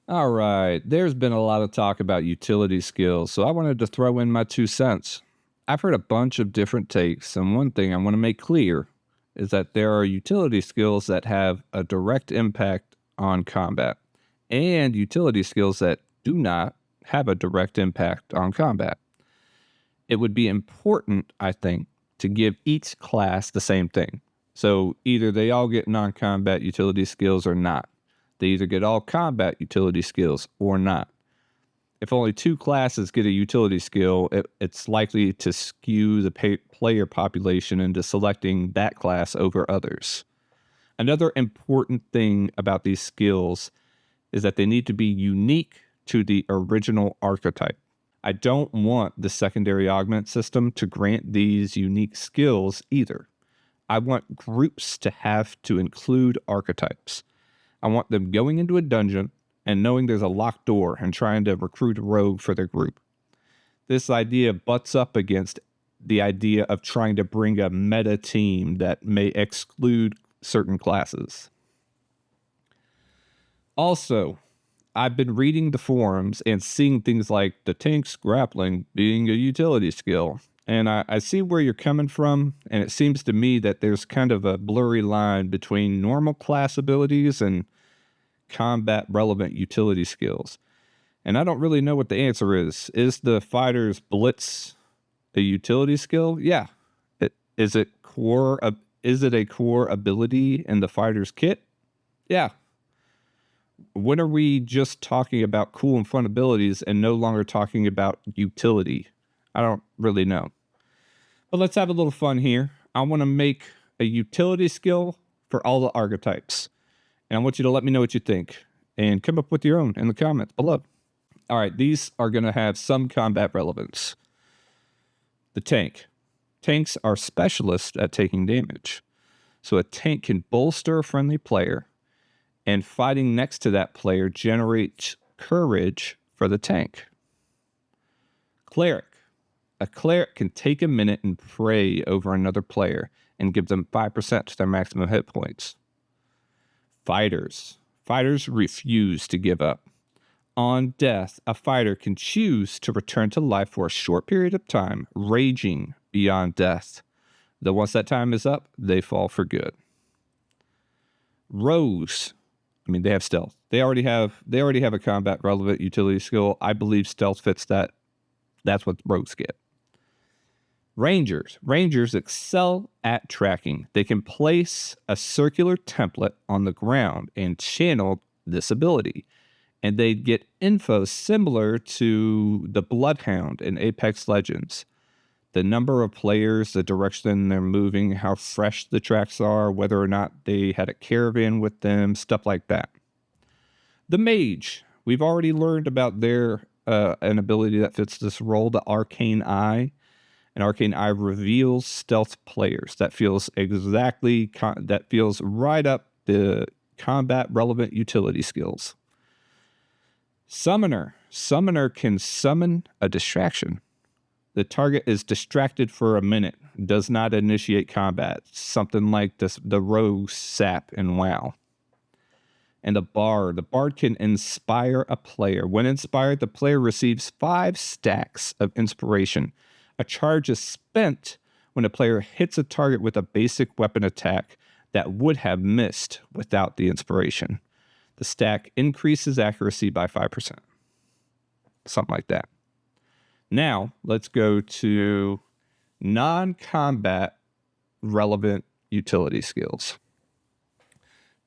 All right, there's been a lot of talk about utility skills, so I wanted to throw in my 2 cents. I've heard a bunch of different takes, and one thing I want to make clear is that there are utility skills that have a direct impact on combat, and utility skills that do not have a direct impact on combat. It would be important, I think, to give each class the same thing. So either they all get non combat utility skills or not. They either get all combat utility skills or not. If only two classes get a utility skill, it's likely to skew the player population into selecting that class over others. Another important thing about these skills is that they need to be unique to the original archetype. I don't want the secondary augment system to grant these unique skills either. I want groups to have to include archetypes. I want them going into a dungeon and knowing there's a locked door and trying to recruit a rogue for their group. This idea butts up against the idea of trying to bring a meta team that may exclude certain classes. Also, I've been reading the forums and seeing things like the tank's grappling being a utility skill. And I see where you're coming from, and it seems to me that there's kind of a blurry line between normal class abilities and combat relevant utility skills. And I don't really know what the answer is. Is the fighter's blitz a utility skill? Yeah. Is it a core ability in the fighter's kit? Yeah. When are we just talking about cool and fun abilities and no longer talking about utility? I don't really know. But let's have a little fun here. I want to make a utility skill for all the archetypes. And I want you to let me know what you think and come up with your own in the comments below. All right, these are going to have some combat relevance. The tank. Tanks are specialists at taking damage. So a tank can bolster a friendly player, and fighting next to that player generates courage for the tank. Cleric. A cleric can take a minute and pray over another player and give them 5% to their maximum hit points. Fighters. Fighters refuse to give up. On death, a fighter can choose to return to life for a short period of time, raging beyond death. Though once that time is up, they fall for good. Rogues. They have stealth. They already have a combat relevant utility skill. I believe stealth fits that. That's what rogues get. Rangers. Rangers excel at tracking. They can place a circular template on the ground and channel this ability. And they get info similar to the Bloodhound in Apex Legends. The number of players, the direction they're moving, how fresh the tracks are, whether or not they had a caravan with them, stuff like that. The Mage. We've already learned about their an ability that fits this role, the Arcane Eye. An Arcane Eye reveals stealth players. That feels right up the combat relevant utility skills. Summoner. Summoner can summon a distraction. The target is distracted for a minute, does not initiate combat. Something like the rogue sap in WoW. And the Bard. The Bard can inspire a player. When inspired, the player receives 5 stacks of inspiration. A charge is spent when a player hits a target with a basic weapon attack that would have missed without the inspiration. The stack increases accuracy by 5%. Something like that. Now, let's go to non-combat relevant utility skills.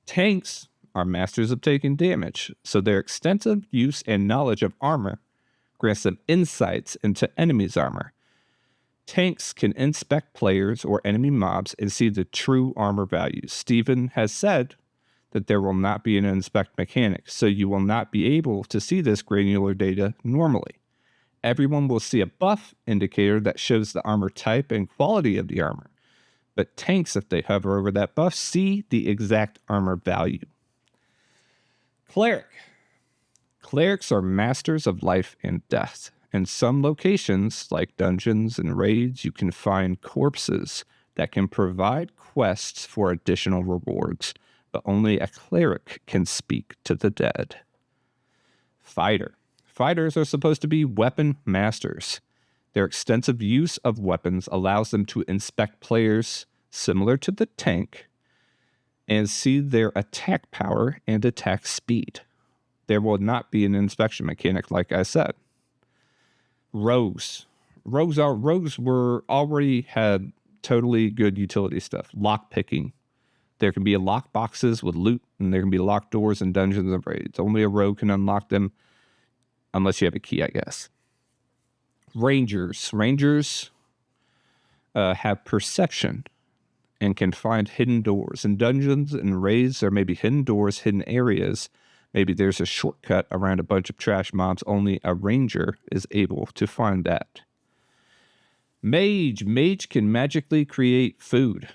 Tanks are masters of taking damage, so their extensive use and knowledge of armor grants them insights into enemies' armor. Tanks can inspect players or enemy mobs and see the true armor values. Steven has said that there will not be an inspect mechanic, so you will not be able to see this granular data normally. Everyone will see a buff indicator that shows the armor type and quality of the armor. But tanks, if they hover over that buff, see the exact armor value. Cleric. Clerics are masters of life and death. In some locations, like dungeons and raids, you can find corpses that can provide quests for additional rewards, but only a cleric can speak to the dead. Fighter. Fighters are supposed to be weapon masters. Their extensive use of weapons allows them to inspect players similar to the tank and see their attack power and attack speed. There will not be an inspection mechanic, like I said. Rogues. Rogues were already had totally good utility stuff. Lock picking. There can be lock boxes with loot, and there can be locked doors in dungeons and raids. Only a rogue can unlock them, unless you have a key, I guess. Rangers. Rangers have perception and can find hidden doors. In dungeons and raids, there may be hidden doors, hidden areas. Maybe there's a shortcut around a bunch of trash mobs. Only a ranger is able to find that. Mage. Mage can magically create food.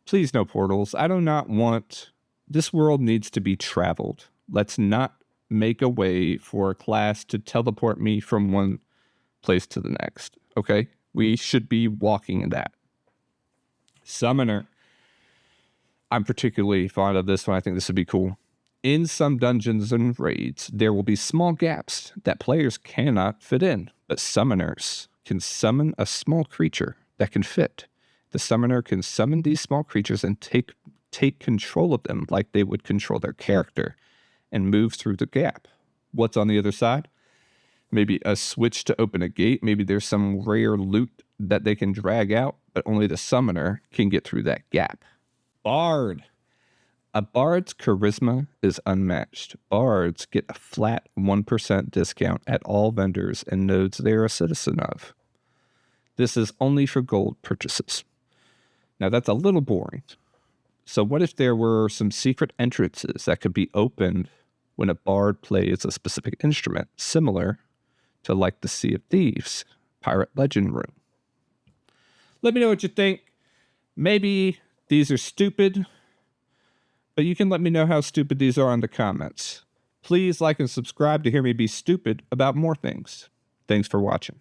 Please no portals. I do not want... This world needs to be traveled. Let's not make a way for a class to teleport me from one place to the next. Okay? We should be walking in that. Summoner. I'm particularly fond of this one. I think this would be cool. In some dungeons and raids, there will be small gaps that players cannot fit in, but summoners can summon a small creature that can fit. The summoner can summon these small creatures and take control of them like they would control their character and move through the gap. What's on the other side? Maybe a switch to open a gate. Maybe there's some rare loot that they can drag out, but only the summoner can get through that gap. Bard. A bard's charisma is unmatched. Bards get a flat 1% discount at all vendors and nodes they are a citizen of. This is only for gold purchases. Now that's a little boring. So what if there were some secret entrances that could be opened when a bard plays a specific instrument, similar to like the Sea of Thieves Pirate Legend Room? Let me know what you think. Maybe these are stupid, but you can let me know how stupid these are in the comments. Please like and subscribe to hear me be stupid about more things. Thanks for watching.